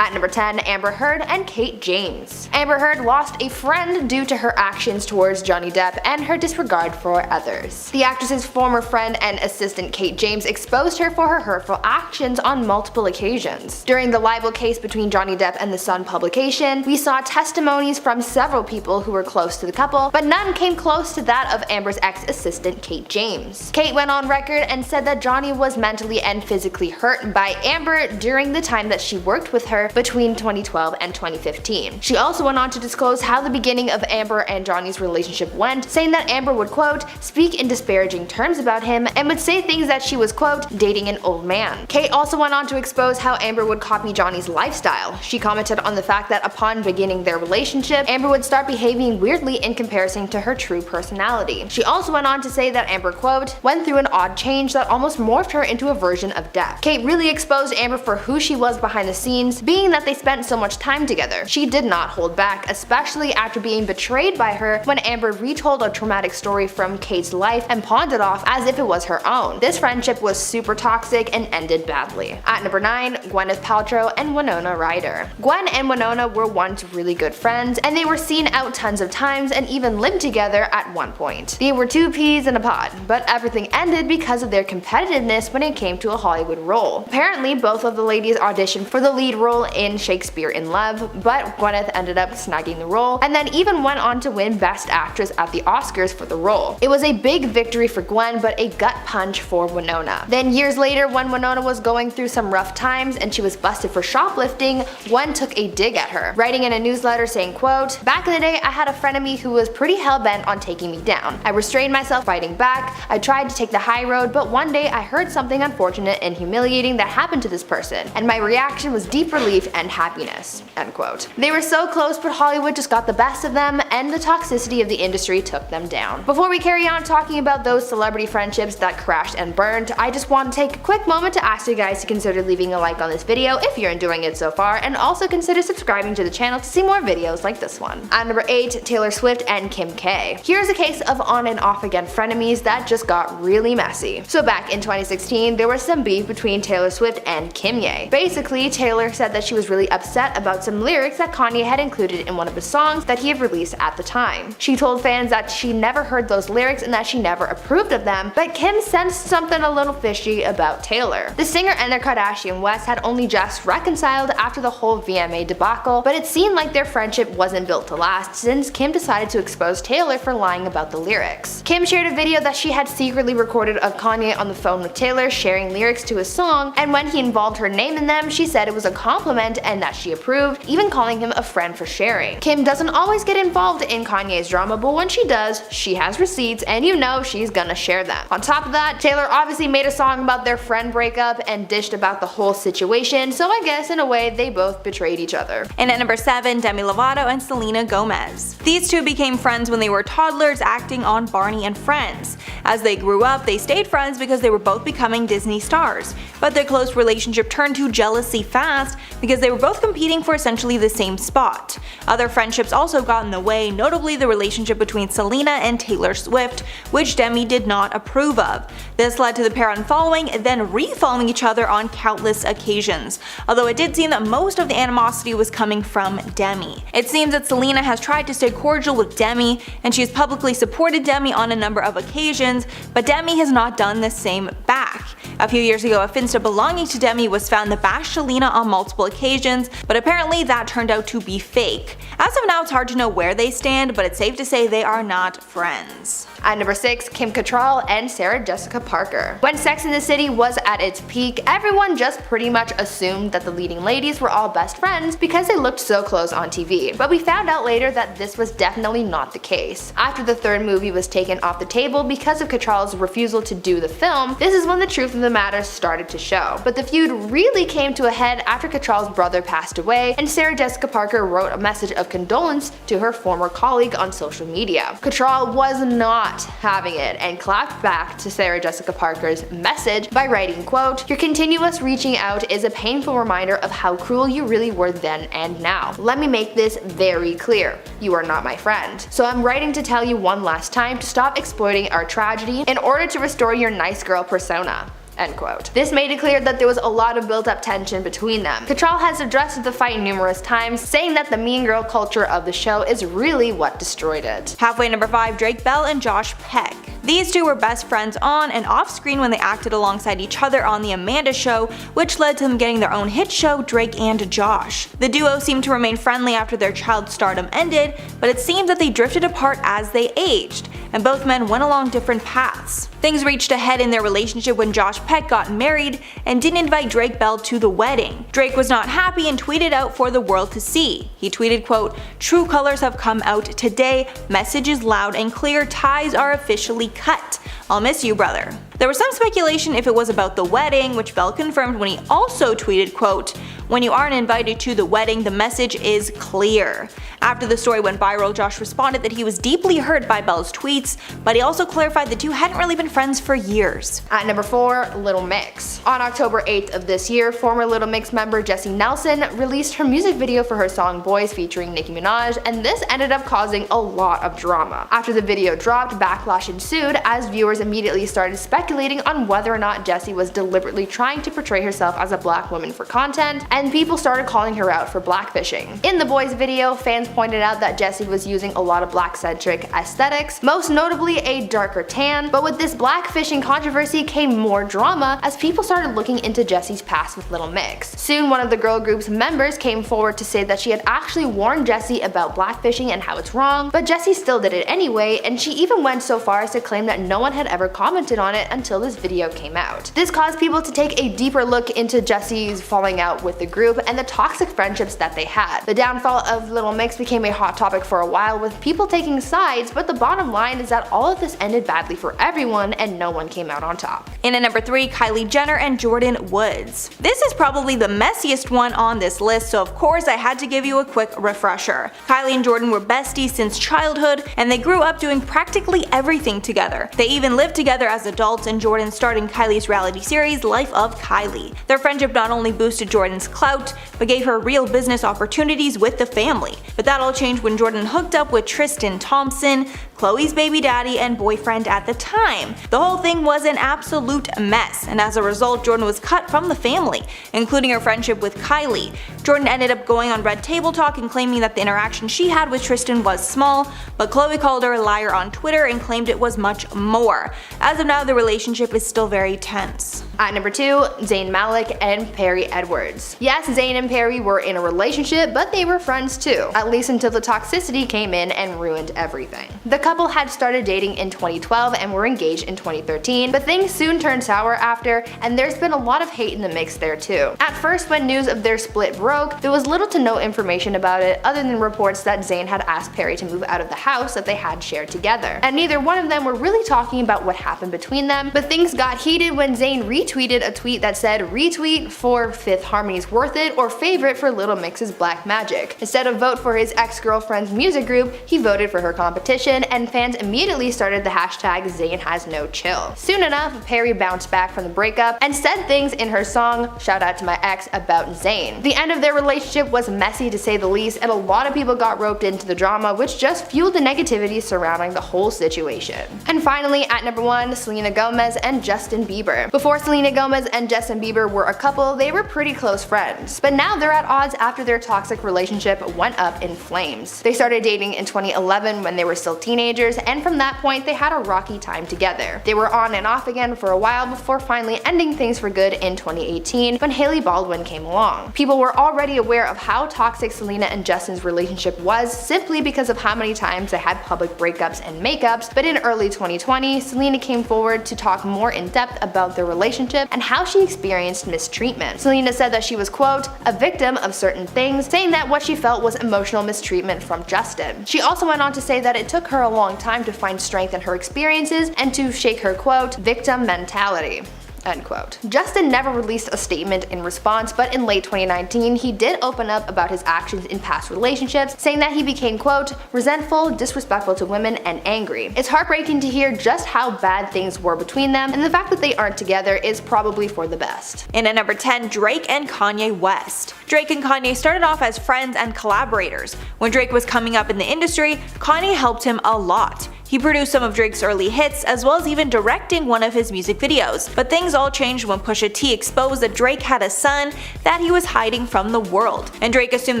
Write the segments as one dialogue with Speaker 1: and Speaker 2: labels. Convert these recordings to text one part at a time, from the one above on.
Speaker 1: At number 10, Amber Heard and Kate James. Amber Heard lost a friend due to her actions towards Johnny Depp and her disregard for others. The actress's former friend and assistant Kate James exposed her for her hurtful actions on multiple occasions. During the libel case between Johnny Depp and the Sun publication, we saw testimonies from several people who were close to the couple, but none came close to that of Amber's ex-assistant Kate James. Kate went on record and said that Johnny was mentally and physically hurt by Amber during the time that she worked with her between 2012 and 2015. She also went on to disclose how the beginning of Amber and Johnny's relationship went, saying that Amber would, quote, speak in disparaging terms about him and would say things that she was, quote, dating an old man. Kate also went on to expose how Amber would copy Johnny's lifestyle. She commented on the fact that upon beginning their relationship, Amber would start behaving weirdly in comparison to her true personality. She also went on to say that Amber, quote, went through an odd change that almost morphed her into a version of Depp. Kate really exposed Amber for who she was behind the scenes, being that they spent so much time together. She did not hold back, especially after being betrayed by her when Amber retold a traumatic story from Kate's life and pawned it off as if it was her own. This friendship was super toxic and ended badly. At number 9, Gwyneth Paltrow and Winona Ryder. Gwen and Winona were once really good friends, and they were seen out tons of times and even lived together at one point. They were two peas in a pod, but everything ended because of their competitiveness when it came to a Hollywood role. Apparently, both of the ladies auditioned for the lead role in Shakespeare in Love, but Gwyneth ended up snagging the role and then even went on to win Best Actress at the Oscars for the role. It was a big victory for Gwen, but a gut punch for Winona. Then years later, when Winona was going through some rough times and she was busted for shoplifting, Gwen took a dig at her, writing in a newsletter saying, quote, back in the day I had a frenemy who was pretty hell-bent on taking me down. I restrained myself fighting back, I tried to take the high road, but one day I heard something unfortunate and humiliating that happened to this person, and my reaction was deep relief and happiness, end quote. They were so close, but Hollywood just got the best of them, and the toxicity of the industry took them down. Before we carry on talking about those celebrity friendships that crashed and burned, I just want to take a quick moment to ask you guys to consider leaving a like on this video if you're enjoying it so far, and also consider subscribing to the channel to see more videos like this one. At number 8, Taylor Swift and Kim K. Here's a case of on and off again frenemies that just got really messy. So back in 2016, there was some beef between Taylor Swift and Kim Ye. Basically, Taylor said that she was really upset about some lyrics that Kanye had included in one of his songs that he had released at the time. She told fans that she never heard those lyrics and that she never approved of them, but Kim sensed something a little fishy about Taylor. The singer and their Kardashian West had only just reconciled after the whole VMA debacle, but it seemed like their friendship wasn't built to last since Kim decided to expose Taylor for lying about the lyrics. Kim shared a video that she had secretly recorded of Kanye on the phone with Taylor sharing lyrics to his song, and when he involved her name in them, she said it was a compliment and that she approved, even calling him a friend for sharing. Kim doesn't always get involved in Kanye's drama, but when she does, she has receipts and you know she's gonna share them. On top of that, Taylor obviously made a song about their friend breakup and dished about the whole situation, so I guess in a way they both betrayed each other.
Speaker 2: And at number 7, Demi Lovato and Selena Gomez. These two became friends when they were toddlers acting on Barney and Friends. As they grew up, they stayed friends because they were both becoming Disney stars, but their close relationship turned to jealousy fast because they were both competing for essentially the same spot. Other friendships also got in the way, notably the relationship between Selena and Taylor Swift, which Demi did not approve of. This led to the pair unfollowing and then re-following each other on countless occasions, although it did seem that most of the animosity was coming from Demi. It seems that Selena has tried to stay cordial with Demi, and she has publicly supported Demi on a number of occasions, but Demi has not done the same back. A few years ago, a Finsta belonging to Demi was found that bashed Selena on multiple occasions, but apparently that turned out to be fake. As of now, it's hard to know where they stand, but it's safe to say they are not friends.
Speaker 1: At number 6, Kim Cattrall and Sarah Jessica Parker. When Sex and the City was at its peak, everyone just pretty much assumed that the leading ladies were all best friends because they looked so close on TV. But we found out later that this was definitely not the case. After the third movie was taken off the table because of Cattrall's refusal to do the film, this is when the truth of the matter started to show. But the feud really came to a head after Cattrall's brother passed away, and Sarah Jessica Parker wrote a message of condolence to her former colleague on social media. Cattrall was not having it and clapped back to Sarah Jessica Parker's message by writing, quote, "Your continuous reaching out is a painful reminder of how cruel you really were then and now. Let me make this very clear. You are not my friend. So I'm writing to tell you one last time to stop exploiting our tragedy in order to restore your nice girl persona." end quote. This made it clear that there was a lot of built-up tension between them. Cattrall has addressed the fight numerous times, saying that the mean girl culture of the show is really what destroyed it.
Speaker 2: Halfway number 5, Drake Bell and Josh Peck. These two were best friends on and off screen when they acted alongside each other on The Amanda Show, which led to them getting their own hit show, Drake and Josh. The duo seemed to remain friendly after their child stardom ended, but it seemed that they drifted apart as they aged, and both men went along different paths. Things reached a head in their relationship when Josh Peck got married and didn't invite Drake Bell to the wedding. Drake was not happy and tweeted out for the world to see. He tweeted, quote, "True colors have come out today, message is loud and clear, ties are officially cut. I'll miss you, brother." There was some speculation if it was about the wedding, which Bell confirmed when he also tweeted, quote, "When you aren't invited to the wedding, the message is clear." After the story went viral, Josh responded that he was deeply hurt by Bell's tweets, but he also clarified the two hadn't really been friends for years.
Speaker 1: At number 4, Little Mix. On October 8th of this year, former Little Mix member Jessie Nelson released her music video for her song Boys featuring Nicki Minaj, and this ended up causing a lot of drama. After the video dropped, backlash ensued as viewers immediately started speculating on whether or not Jessie was deliberately trying to portray herself as a black woman for content, and people started calling her out for blackfishing. In the Boys video, fans pointed out that Jessie was using a lot of black-centric aesthetics, most notably a darker tan, but with this blackfishing controversy came more drama as people started looking into Jessie's past with Little Mix. Soon one of the girl group's members came forward to say that she had actually warned Jessie about blackfishing and how it's wrong, but Jessie still did it anyway, and she even went so far as to claim that no one had ever commented on it until this video came out. This caused people to take a deeper look into Jessie's falling out with the group and the toxic friendships that they had. The downfall of Little Mix became a hot topic for a while with people taking sides, but the bottom line is that all of this ended badly for everyone and no one came out on top.
Speaker 2: In at number 3, Kylie Jenner and Jordyn Woods. This is probably the messiest one on this list, so of course I had to give you a quick refresher. Kylie and Jordyn were besties since childhood, and they grew up doing practically everything together. They even lived together as adults, and Jordyn starred in Kylie's reality series Life of Kylie. Their friendship not only boosted Jordyn's clout, but gave her real business opportunities with the family. But that all changed when Jordyn hooked up with Tristan Thompson, Khloe's baby daddy and boyfriend at the time. The whole thing was an absolute mess, and as a result, Jordyn was cut from the family, including her friendship with Kylie. Jordyn ended up going on Red Table Talk and claiming that the interaction she had with Tristan was small, but Khloe called her a liar on Twitter and claimed it was much more. As of now, the relationship is still very tense.
Speaker 1: At number 2, Zayn Malik and Perrie Edwards. Yes, Zayn and Perrie were in a relationship, but they were friends too, at least until the toxicity came in and ruined everything. The couple had started dating in 2012 and were engaged in 2013, but things soon turned sour after, and there's been a lot of hate in the mix there too. At first, when news of their split broke, there was little to no information about it other than reports that Zayn had asked Perrie to move out of the house that they had shared together, and neither one of them were really talking about what happened between them. But things got heated when Zayn retweeted a tweet that said retweet for Fifth Harmony's Worth It or favorite for Little Mix's Black Magic. Instead of vote for his ex-girlfriend's music group, he voted for her competition, and fans immediately started the hashtag #ZaynHasNoChill. Soon enough, Perrie bounced back from the breakup and said things in her song Shout Out to My Ex about Zayn. The end of their relationship was messy to say the least, and a lot of people got roped into the drama, which just fueled the negativity surrounding the whole situation. And finally, at number 1, Selena Gomez and Justin Bieber. Before Selena Gomez and Justin Bieber were a couple, they were pretty close friends, but now they're at odds after their toxic relationship went up in flames. They started dating in 2011 when they were still teenagers, and from that point they had a rocky time together. They were on and off again for a while before finally ending things for good in 2018 when Hailey Baldwin came along. People were already aware of how toxic Selena and Justin's relationship was simply because of how many times they had public breakups and makeups, but in early 2020, Selena came forward to talk more in depth about their relationship and how she experienced mistreatment. Selena said that she was, quote, a victim of certain things, saying that what she felt was emotional mistreatment from Justin. She also went on to say that it took her a long time to find strength in her experiences and to shake her, quote, victim mentality. End quote. Justin never released a statement in response, but in late 2019 he did open up about his actions in past relationships, saying that he became, quote, resentful, disrespectful to women, and angry. It's heartbreaking to hear just how bad things were between them, and the fact that they aren't together is probably for the best.
Speaker 2: In at number 10, Drake and Kanye West. Drake and Kanye started off as friends and collaborators. When Drake was coming up in the industry, Kanye helped him a lot. He produced some of Drake's early hits, as well as even directing one of his music videos. But things all changed when Pusha T exposed that Drake had a son that he was hiding from the world, and Drake assumed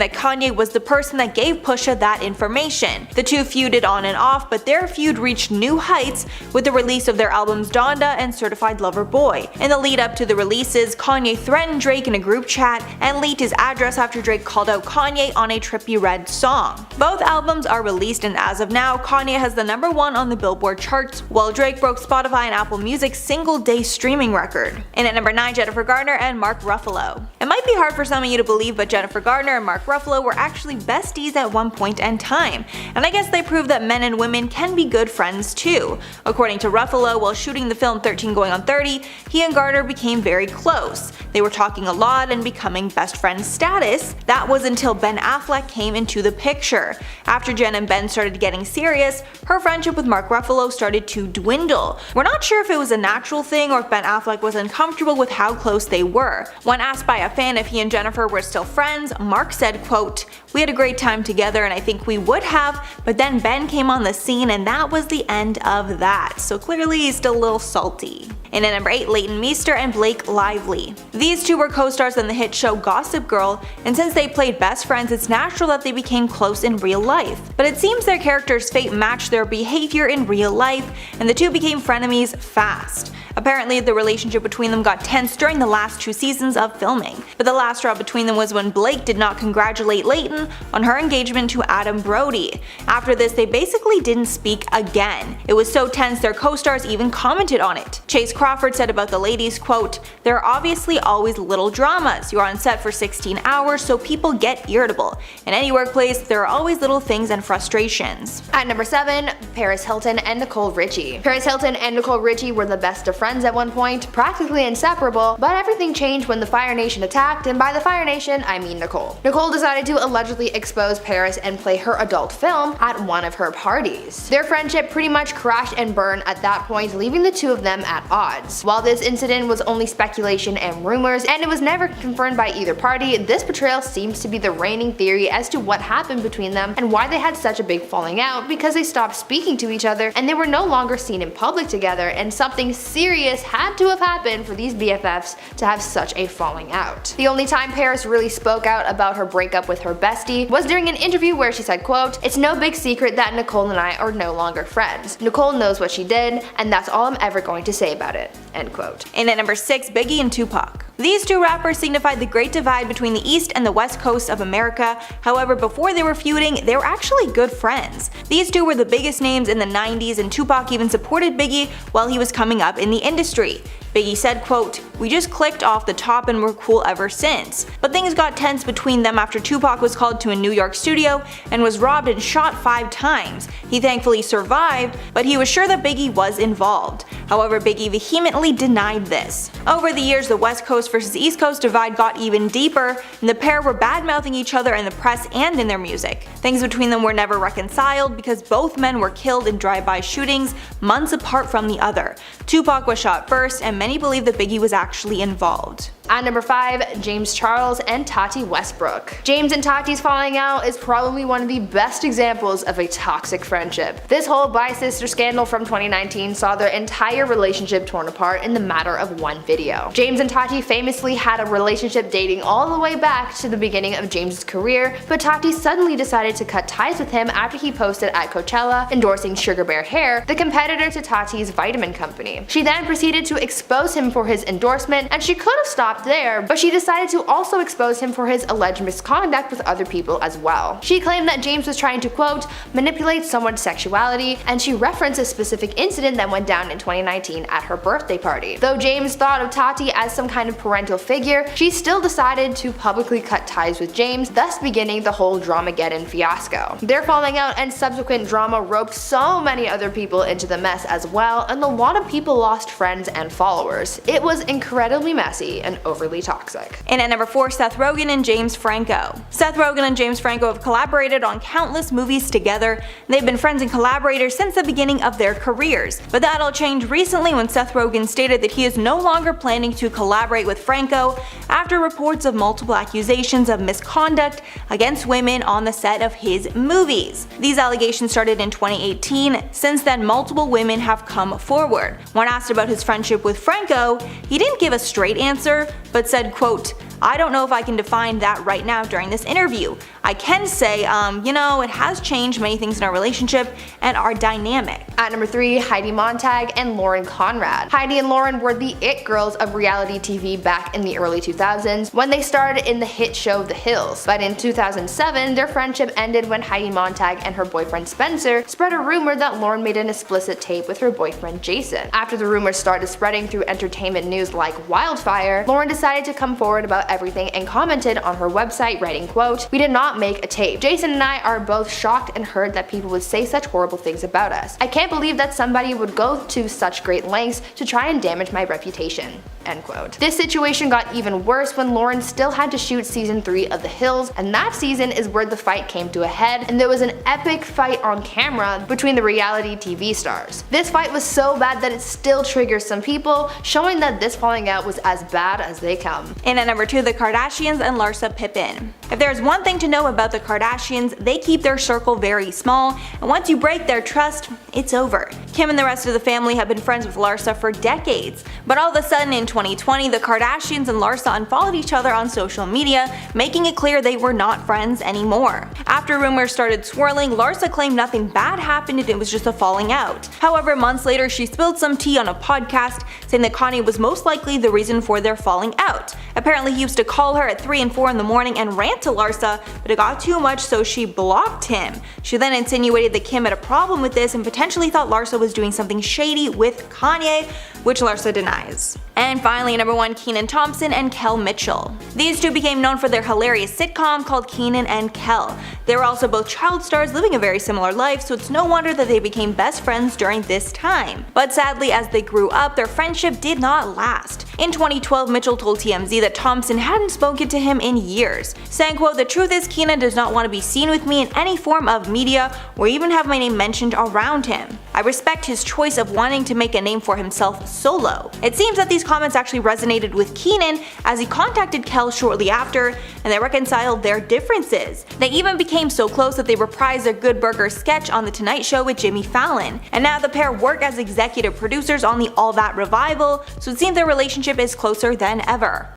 Speaker 2: that Kanye was the person that gave Pusha that information. The two feuded on and off, but their feud reached new heights with the release of their albums Donda and Certified Lover Boy. In the lead up to the releases, Kanye threatened Drake in a group chat and leaked his address after Drake called out Kanye on a Trippie Redd song. Both albums are released, and as of now, Kanye has the #1 on the Billboard charts, while Drake broke Spotify and Apple Music's single-day streaming record. And at number 9, Jennifer Garner and Mark Ruffalo. It might be hard for some of you to believe, but Jennifer Garner and Mark Ruffalo were actually besties at one point in time, and I guess they proved that men and women can be good friends too. According to Ruffalo, while shooting the film 13 Going on 30, he and Garner became very close. They were talking a lot and becoming best friend status. That was until Ben Affleck came into the picture. After Jen and Ben started getting serious, her friendship with Mark Ruffalo started to dwindle. We're not sure if it was a natural thing or if Ben Affleck was uncomfortable with how close they were. When asked by a fan if he and Jennifer were still friends, Mark said, quote, "We had a great time together and I think we would have, but then Ben came on the scene and that was the end of that." So clearly he's still a little salty. And at number 8, Leighton Meester and Blake Lively. These two were co-stars on the hit show Gossip Girl, and since they played best friends, it's natural that they became close in real life. But it seems their characters' fate matched their behavior in real life, and the two became frenemies fast. Apparently, the relationship between them got tense during the last 2 seasons of filming. But the last straw between them was when Blake did not congratulate Leighton on her engagement to Adam Brody. After this, they basically didn't speak again. It was so tense their co-stars even commented on it. Chase Crawford said about the ladies, quote, "There are obviously always little dramas. You're on set for 16 hours, so people get irritable. In any workplace, there are always little things and frustrations."
Speaker 1: At number 7, Paris Hilton and Nicole Richie. Paris Hilton and Nicole Richie were the best of friends at one point, practically inseparable, but everything changed when the Fire Nation attacked, and by the Fire Nation, I mean Nicole. Nicole decided to allegedly expose Paris and play her adult film at one of her parties. Their friendship pretty much crashed and burned at that point, leaving the two of them at odds. While this incident was only speculation and rumors, and it was never confirmed by either party, this portrayal seems to be the reigning theory as to what happened between them and why they had such a big falling out, because they stopped speaking to each other and they were no longer seen in public together, and something serious had to have happened for these BFFs to have such a falling out. The only time Paris really spoke out about her breakup with her bestie was during an interview where she said, quote, "It's no big secret that Nicole and I are no longer friends. Nicole knows what she did, and that's all I'm ever going to say about it." End quote.
Speaker 2: And at number 6, Biggie and Tupac. These two rappers signified the great divide between the East and the West Coast of America. However, before they were feuding, they were actually good friends. These two were the biggest names in the 90s, and Tupac even supported Biggie while he was coming up in the industry. Biggie said, quote, "We just clicked off the top and we're cool ever since." But things got tense between them after Tupac was called to a New York studio and was robbed and shot 5 times. He thankfully survived, but he was sure that Biggie was involved. However, Biggie vehemently denied this. Over the years, the West Coast versus East Coast divide got even deeper, and the pair were bad-mouthing each other in the press and in their music. Things between them were never reconciled because both men were killed in drive-by shootings months apart from the other. Tupac was shot first, and many believe that Biggie was actually involved.
Speaker 1: At number 5, James Charles and Tati Westbrook. James and Tati's falling out is probably one of the best examples of a toxic friendship. This whole bi-sister scandal from 2019 saw their entire relationship torn apart in the matter of one video. James and Tati famously had a relationship dating all the way back to the beginning of James's career, but Tati suddenly decided to cut ties with him after he posted at Coachella endorsing Sugar Bear Hair, the competitor to Tati's vitamin company. She then proceeded to expose him for his endorsement, and she could have stopped there, but she decided to also expose him for his alleged misconduct with other people as well. She claimed that James was trying to, quote, "manipulate someone's sexuality," and she referenced a specific incident that went down in 2019 at her birthday party. Though James thought of Tati as some kind of parental figure, she still decided to publicly cut ties with James, thus beginning the whole Dramageddon fiasco. Their falling out and subsequent drama roped so many other people into the mess as well, and a lot of people lost friends and followers. followers. It was incredibly messy and overly toxic.
Speaker 2: And at number 4, Seth Rogen and James Franco. Seth Rogen and James Franco have collaborated on countless movies together. They've been friends and collaborators since the beginning of their careers. But that all changed recently when Seth Rogen stated that he is no longer planning to collaborate with Franco after reports of multiple accusations of misconduct against women on the set of his movies. These allegations started in 2018. Since then, multiple women have come forward. When asked about his friendship with Franco, he didn't give a straight answer, but said, quote, "I don't know if I can define that right now during this interview. I can say, it has changed many things in our relationship and our dynamic."
Speaker 1: At number 3, Heidi Montag and Lauren Conrad. Heidi and Lauren were the it girls of reality TV back in the early 2000s when they starred in the hit show The Hills. But in 2007, their friendship ended when Heidi Montag and her boyfriend Spencer spread a rumor that Lauren made an explicit tape with her boyfriend Jason. After the rumors started spreading through entertainment news like wildfire, Lauren decided to come forward about everything and commented on her website, writing, quote, "We did not make a tape. Jason and I are both shocked and hurt that people would say such horrible things about us. I can't believe that somebody would go to such great lengths to try and damage my reputation." End quote. This situation got even worse when Lauren still had to shoot season 3 of The Hills, and that season is where the fight came to a head, and there was an epic fight on camera between the reality TV stars. This fight was so bad that it still triggers some people, showing that this falling out was as bad as they come.
Speaker 2: And at number 2, the Kardashians and Larsa Pippen. If there's one thing to know about the Kardashians, they keep their circle very small, and once you break their trust, it's over. Kim and the rest of the family have been friends with Larsa for decades, but all of a sudden in 2020, the Kardashians and Larsa unfollowed each other on social media, making it clear they were not friends anymore. After rumors started swirling, Larsa claimed nothing bad happened and it was just a falling out. However, months later, she spilled some tea on a podcast, saying that Kanye was most likely the reason for their falling out. Apparently, he used to call her at 3 and 4 in the morning and rant to Larsa, but it got too much, so she blocked him. She then insinuated that Kim had a problem with this and potentially thought Larsa was doing something shady with Kanye, which Larsa denies. And finally, number 1, Kenan Thompson and Kel Mitchell. These two became known for their hilarious sitcom called Kenan and Kel. They were also both child stars living a very similar life, so it's no wonder that they became best friends during this time. But sadly, as they grew up, their friendship did not last. In 2012, Mitchell told TMZ that Thompson hadn't spoken to him in years, saying, quote, "The truth is Kenan does not want to be seen with me in any form of media or even have my name mentioned around him. I respect his choice of wanting to make a name for himself solo." It seems that these comments actually resonated with Kenan as he contacted Kel shortly after, and they reconciled their differences. They even became so close that they reprised their Good Burger sketch on The Tonight Show with Jimmy Fallon. And now the pair work as executive producers on the All That revival, so it seems their relationship is closer than ever.